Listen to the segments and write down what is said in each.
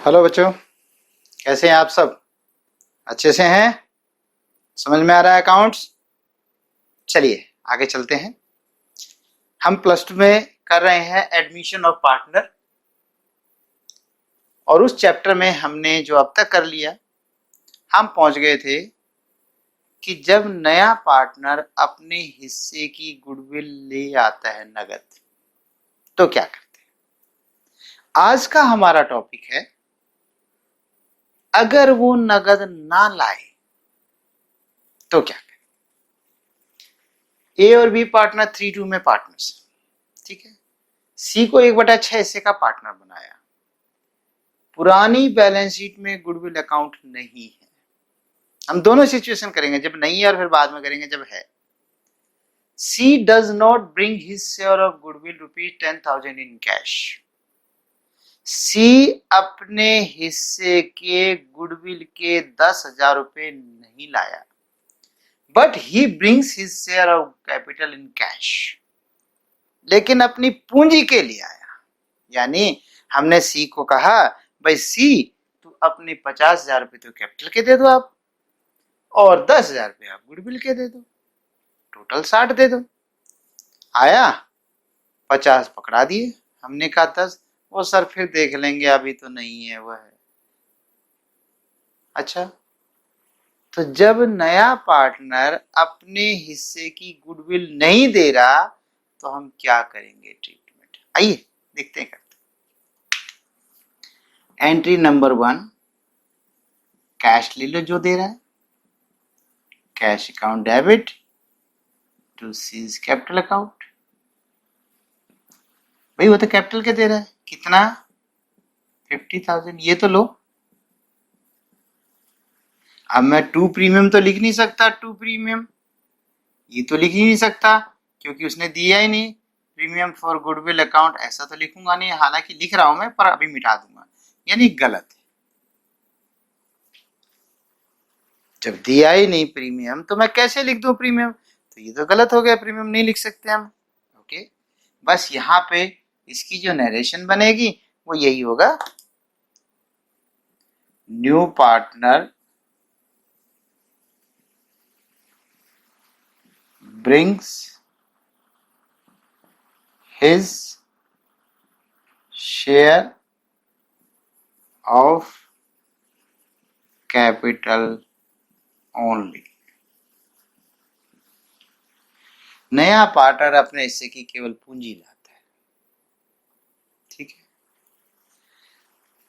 Hello बच्चों, कैसे हैं आप सब? अच्छे से हैं? समझ में आ रहा है अकाउंट्स? चलिए आगे चलते हैं। हम प्लस टू में कर रहे हैं एडमिशन ऑफ पार्टनर, और उस चैप्टर में हमने जो अब तक कर लिया, हम पहुंच गए थे कि जब नया पार्टनर अपने हिस्से की गुडविल ले आता है नगद, तो क्या करते हैं। आज का हमारा टॉपिक है, अगर वो नगद ना लाए तो क्या करें। ए और बी पार्टनर 3:2 में पार्टनर्स, ठीक है। सी को 1/6 हिस्से का पार्टनर बनाया। पुरानी बैलेंस शीट में गुडविल अकाउंट नहीं है। हम दोनों सिचुएशन करेंगे, जब नहीं है और फिर बाद में करेंगे जब है। C does not bring his share of goodwill ₹10,000 in cash. C अपने हिस्से के गुडविल के 10,000 रुपए नहीं लाया, but he brings his share of capital in cash. लेकिन अपनी पूंजी के लिए आया। यानी हमने सी को कहा, भाई सी तू अपने 50,000 रुपए तो कैपिटल के दे दो आप, और 10,000 रुपए आप गुडविल के दे दो, टोटल 60 दे दो। आया 50 पकड़ा दिए, हमने कहा 10, वो सर फिर देख लेंगे, अभी तो नहीं है, वो है। अच्छा, तो जब नया पार्टनर अपने हिस्से की गुडविल नहीं दे रहा तो हम क्या करेंगे ट्रीटमेंट, आइए देखते हैं। एंट्री नंबर 1, कैश ले लो जो दे रहा है, cash account debit to C's capital account. भाई वो तो कैपिटल के दे रहा है, कितना 50,000, ये तो लो। अब मैं 2 प्रीमियम तो लिख नहीं सकता, 2 प्रीमियम ये तो लिख ही नहीं सकता क्योंकि उसने दिया ही नहीं। प्रीमियम फॉर गुडविल अकाउंट ऐसा तो लिखूंगा नहीं, हालांकि लिख रहा हूं मैं पर अभी मिटा दूंगा, यानी गलत है। जब दिया ही नहीं प्रीमियम तो मैं कैसे लिख दूं प्रीमियम, तो ये तो गलत हो गया, प्रीमियम नहीं लिख सकते हम। ओके, बस यहाँ पे इसकी जो नरेशन बनेगी वो यही होगा, new partner brings his share of capital only। नया पार्टनर अपने हिस्से की केवल पूंजी लाता है, ठीक है।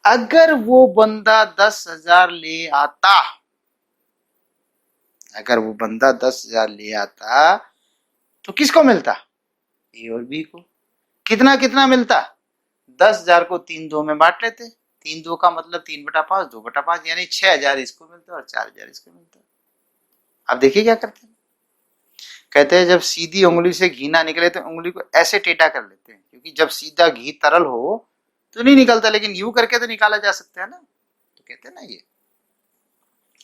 अगर वो बंदा 10,000 ले आता, अगर वो बंदा 10,000 ले आता तो किसको मिलता, ए और बी को। कितना कितना मिलता, 10,000 को 3 2 में बांट लेते, 3 2 का मतलब 3/5, 2/5, यानी 6,000 इसको मिलता और 4,000 इसको मिलता। अब देखिए क्या करते हैं, कहते हैं जब सीधी उंगली से घी ना निकले तो उंगली को ऐसे टेढ़ा कर लेते हैं, क्योंकि जब सीधा घी तरल हो तो नहीं निकलता, लेकिन यूं करके तो निकाला जा सकता है ना, तो कहते हैं ना ये।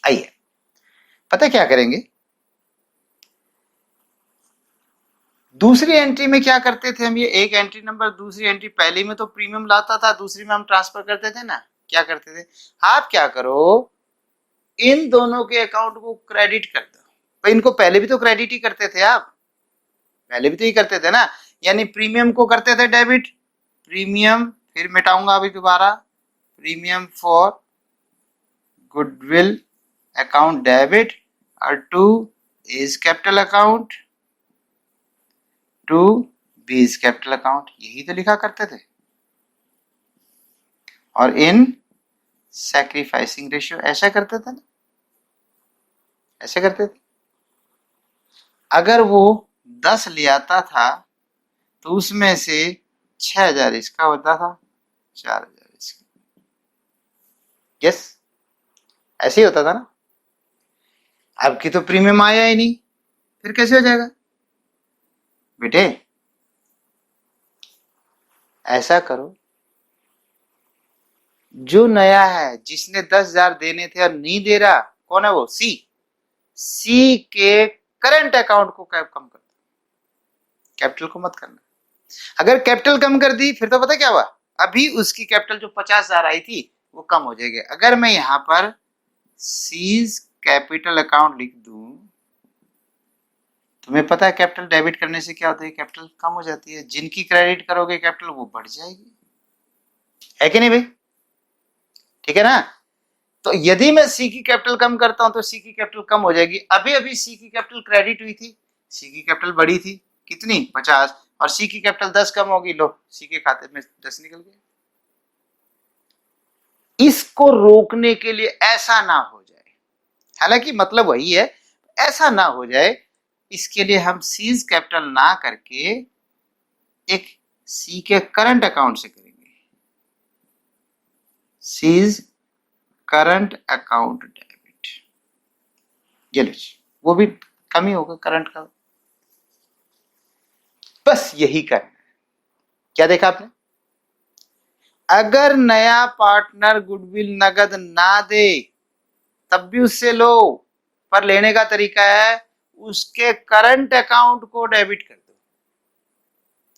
आइए पता क्या करेंगे, दूसरी एंट्री में क्या करते थे हम, ये एक एंट्री नंबर, दूसरी एंट्री पहली में तो प्रीमियम लाता था, दूसरी में हम ट्रांसफर करते थे ना। क्या करते थे, आप क्या करो, इन दोनों के अकाउंट को क्रेडिट कर दो। भाई इनको पहले भी तो क्रेडिट ही करते थे आप, पहले भी तो ही करते थे ना। यानी प्रीमियम को करते थे डेबिट, प्रीमियम फिर मिटाऊंगा अभी दोबारा, premium for goodwill account debit, और to A's capital account, to B's capital account, यही तो लिखा करते थे। और इन सैक्रिफाइसिंग रेशियो ऐसा करते थे ना, ऐसे करते थे। अगर वो 10 ले आता था तो उसमें से 6,000 इसका होता था, 4,000 इसका। यस, ऐसे ही होता था ना। अब की तो प्रीमियम आया ही नहीं, फिर कैसे हो जाएगा बेटे। ऐसा करो, जो नया है जिसने 10,000 देने थे और नहीं दे रहा, कौन है वो, सी। सी के करंट अकाउंट को कम कर दो, कैपिटल को मत करना। अगर कैपिटल कम कर दी फिर तो पता क्या हुआ, अभी उसकी कैपिटल जो 50,000 आई थी वो कम हो जाएगी। अगर मैं यहाँ पर सीज कैपिटल अकाउंट लिख दूं, तुम्हें पता है कैपिटल डेबिट करने से क्या होता है, कैपिटल कम हो जाती है। जिनकी क्रेडिट करोगे कैपिटल वो बढ़ जाएगी, है कि नहीं भाई? ठीक है ना? तो यदि मैं सी की कैपिटल कम करता हूं तो सी की कैपिटल कम हो जाएगी। अभी अभी सी की कैपिटल क्रेडिट हुई थी, सी की कैपिटल बढ़ी थी कितनी, 50, और सी की कैपिटल 10 कम होगी, लो सी के खाते में 10 निकल गया। इसको रोकने के लिए ऐसा ना हो जाए, हालांकि मतलब वही है, ऐसा ना हो जाए, इसके लिए हम सीज कैपिटल ना करके एक सी के करंट अकाउंट से करेंगे, सीज करंट अकाउंट डेबिट। ये लो, वो भी कम ही होगा करंट का। बस यही करना है। क्या देखा आपने? अगर नया पार्टनर गुडविल नगद ना दे तब भी उससे लो, पर लेने का तरीका है उसके करंट अकाउंट को डेबिट कर दो।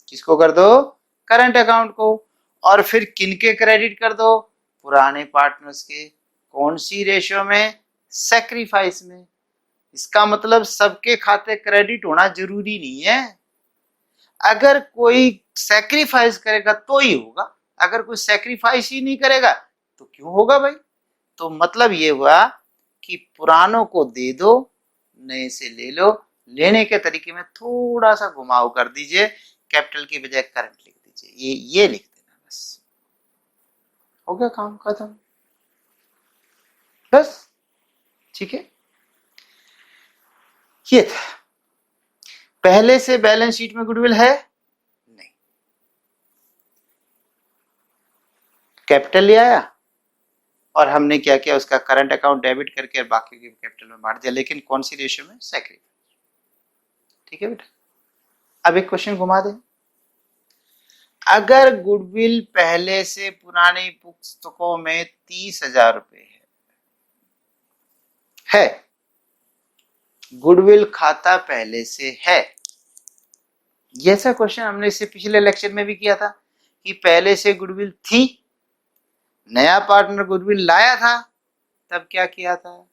किसको कर दो? करंट अकाउंट को। और फिर किनके क्रेडिट कर दो? पुराने पार्टनर्स के। कौन सी रेशियो में? सैक्रिफाइस में। इसका मतलब सबके खाते क्रेडिट होना जरूरी नहीं है, अगर कोई सैक्रिफाइस करेगा तो ही होगा, अगर कोई सैक्रिफाइस ही नहीं करेगा तो क्यों होगा भाई? तो मतलब ये हुआ कि पुरानों को दे दो, नए से ले लो। लेने के तरीके में थोड़ा सा घुमाव कर दीजिए, कैपिटल की बजाय करंट लिख दीजिए, ये लिख देना, बस हो गया काम खत्म, बस। ठीक है, ये था। पहले से बैलेंस शीट में गुडविल है नहीं, कैपिटल ले आया और हमने क्या किया, उसका करंट अकाउंट डेबिट करके बाकी के कैपिटल में बांट दिया, लेकिन कौन सी रेशियो में? सैक्रिफाइस। ठीक है बेटा, अब एक क्वेश्चन घुमा दे। अगर गुडविल पहले से पुरानी पुस्तकों में 30,000 रुपए है, गुडविल खाता पहले से है, ये ऐसा क्वेश्चन हमने इससे पिछले लेक्चर में भी किया था कि पहले से गुडविल थी, नया पार्टनर गुडविल लाया था, तब क्या किया था?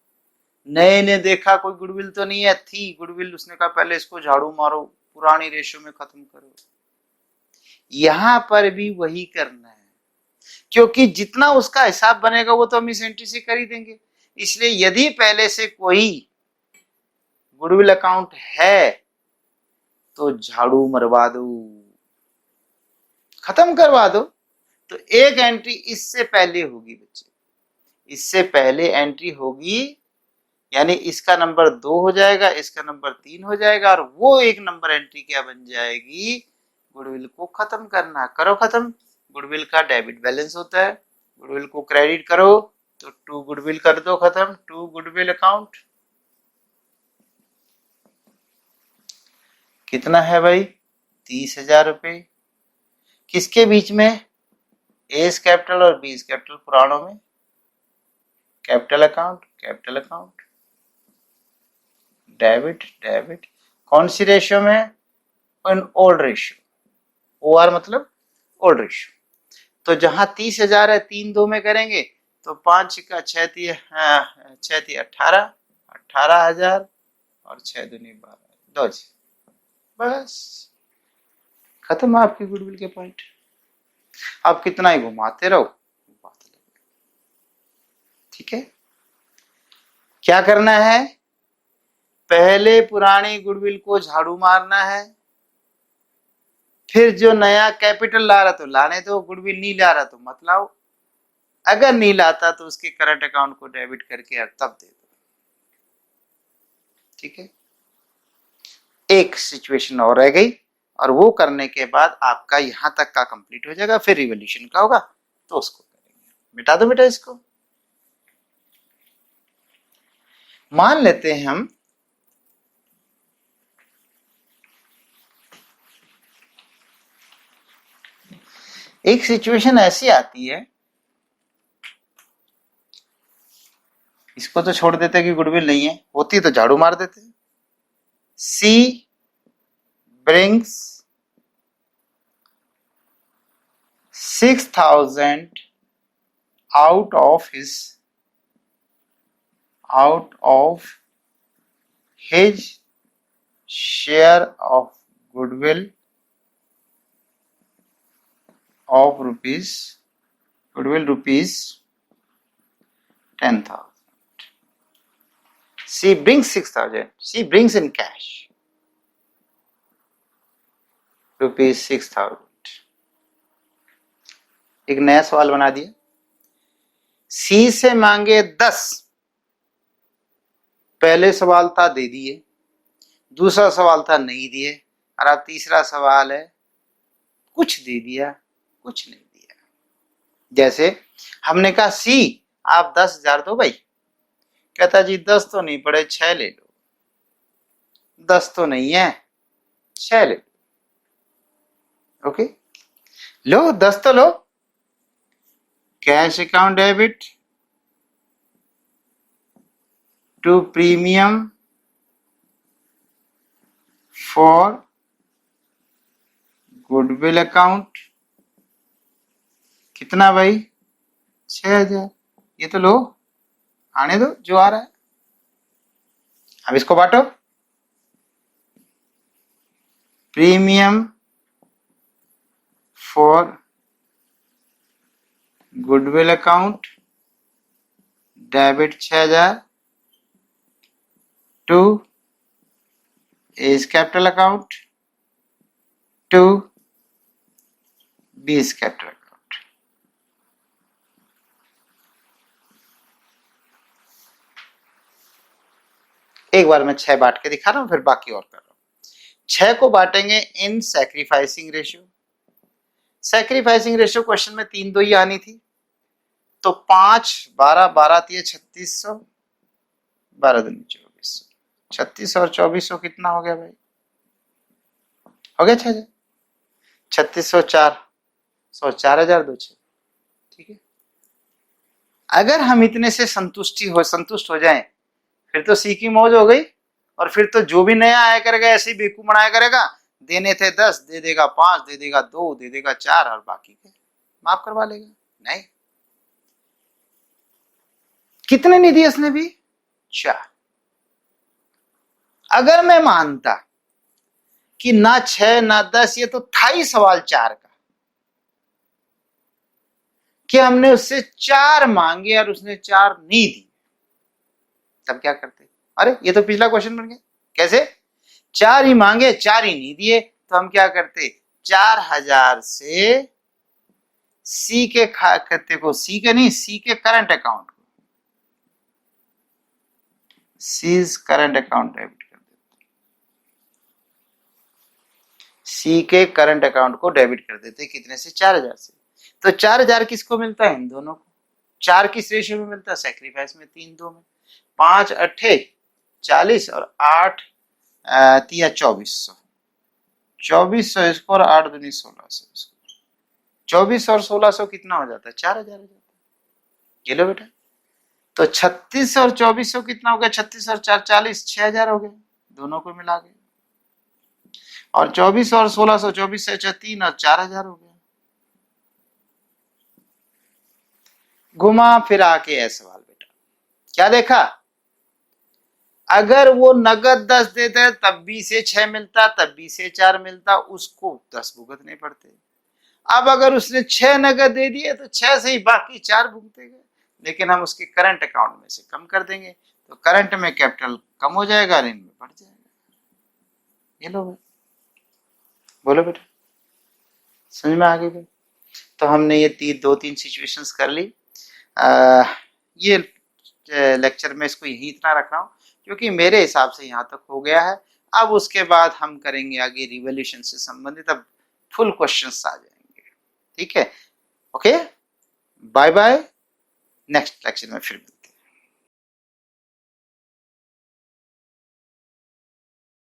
नए ने देखा कोई गुडविल तो नहीं है, थी गुडविल, उसने कहा पहले इसको झाड़ू मारो, पुरानी रेशियो में खत्म करो। यहां पर भी वही करना है, क्योंकि जितना उसका हिसाब बनेगा वो तो हम इस एंट्री से कर ही देंगे। इसलिए यदि पहले से कोई गुडविल अकाउंट है तो झाड़ू मरवा दो, खत्म करवा दो। तो एक एंट्री इससे पहले होगी बच्चे, इससे पहले एंट्री होगी, यानी इसका नंबर 2 हो जाएगा, इसका नंबर 3 हो जाएगा, और वो एक नंबर एंट्री क्या बन जाएगी? गुडविल को खत्म करना। करो खत्म। गुडविल का डेबिट बैलेंस होता है, गुडविल को क्रेडिट करो तो टू गुडविल कर दो, खत्म, टू गुडविल अकाउंट। कितना है भाई? 30,000 रुपए। किसके बीच में? एस कैपिटल और बीस कैपिटल, पुराणों में capital account, capital account, debit debit. कौन सी रेशियो में? ओल्ड रेशियो, ओआर मतलब ओल्ड रेशियो। तो जहां 30,000 है, 3 2 में करेंगे तो 5 का 6 6 18, 18,000 और 6 दूनी 12, दो जी, बस खत्म आपकी गुडविल के पॉइंट। आप कितना ही घुमाते रहो, ठीक है। क्या करना है? पहले पुरानी गुडविल को झाड़ू मारना है, फिर जो नया कैपिटल ला रहा तो लाने दो, गुडविल नहीं ला रहा तो मत लाओ, अगर नहीं लाता तो उसके करंट अकाउंट को डेबिट करके तब दे दो। ठीक है, एक सिचुएशन और रह गई, और वो करने के बाद आपका यहां तक का कंप्लीट हो जाएगा, फिर रिवोल्यूशन का होगा तो उसको करेंगे। मिटा दो बेटा इसको। मान लेते हैं हम एक सिचुएशन ऐसी आती है, इसको तो छोड़ देते कि गुडविल नहीं है, होती तो झाड़ू मार देते। सी brings 6,000 out of his share of goodwill of rupees 10,000. She brings 6,000. She brings in cash rupees 6,000. एक नया सवाल बना दिया. सी से मांगे 10. पहले सवाल था दे दिए, दूसरा सवाल था नहीं दिए, और अब तीसरा सवाल है कुछ दे दिया कुछ नहीं दिया. जैसे हमने कहा सी आप 10,000 दो भाई. कहता जी 10 तो नहीं पड़े, 6 ले लो. 10 तो नहीं है, 6 ले लो. ओके, लो 10 तो लो. Cash account debit to premium for goodwill account. कितना भाई? 6,000. ये तो लो, आने दो जो आ रहा है. अब इसको बांटो. Premium for goodwill account debit 6,000 to A's capital account to B's capital account. एक बार मैं 6 बांट के दिखा रहा हूं, फिर बाकी और कर रहा हूं. 6 को बांटेंगे in sacrificing ratio. Sacrificing ratio question में 3 2 ही आनी थी, तो 5 12 12 3600, 12 दूनी 2400. 3600 और 2400 कितना हो गया भाई? हो गया 6,000. 3600 4,000 दो 6. ठीक है. अगर हम इतने से संतुष्ट हो जाएं, फिर तो सी की मौज हो गई. और फिर तो जो भी नया आया करेगा ऐसे ही बेवकूफ बनाया करेगा. देने थे 10, दे देगा 5, दे देगा 2, दे देगा 4, और बाकी के माफ करवा लेगा. नहीं, कितने नहीं दिए इसने भी? 4. अगर मैं मानता कि ना 6 ना 10, ये तो था ही सवाल 4 का, कि हमने उससे 4 मांगे और उसने 4 नहीं दी, तब क्या करते? अरे ये तो पिछला क्वेश्चन बन गया. कैसे? 4 ही मांगे, 4 ही नहीं दिए, तो हम क्या करते? 4,000 से सी के खाते को, सी के नहीं, सी के करंट अकाउंट को, सीज करंट अकाउंट डेबिट कर देते. सी के करंट अकाउंट को डेबिट कर देते. कितने से? 4,000 से. तो 4,000 किसको मिलता है? इन दोनों को. 4 किस रेशियो में मिलता है? सैक्रिफाइस में, 3 2 में. 5 8 40 और 8 3 2400. 2400 इसको और 8 दूनी 1600 इसको. 2400 और 1600 कितना हो जाता है? 4,000 हो जाता है. ये लो बेटा. तो 36 और 2400 कितना हो गया? 36 और 4 40, 6,000 हो गया दोनों को मिला के. और 24 और 1600, 24 से 3 और 4,000 हो गया. घुमा फिरा के है सवाल बेटा. क्या देखा? अगर वो नगद 10 देते तब भी से 6 मिलता, तब भी से 4 मिलता, उसको 10 भुगतने पड़ते. अब अगर उसने 6 नगद दे दिए तो 6 से ही बाकी 4 भुगते गए, लेकिन हम उसके करंट अकाउंट में से कम कर देंगे, तो करंट में कैपिटल कम हो जाएगा और इनमें बढ़ जाएगा. ये लो भाई, बोलो बेटा, समझ में आ गई भाई? तो हमने ये 2-3 सिचुएशंस कर ली. ये लेक्चर में इसको यही इतना रख रहा हूँ क्योंकि मेरे हिसाब से यहाँ तक हो गया है. अब उसके बाद हम करेंगे आगे रिवोल्यूशन से संबंधित, अब फुल क्वेश्चंस आ जाएंगे. ठीक है, okay, bye bye. Next lecture में फिर मिलते हैं.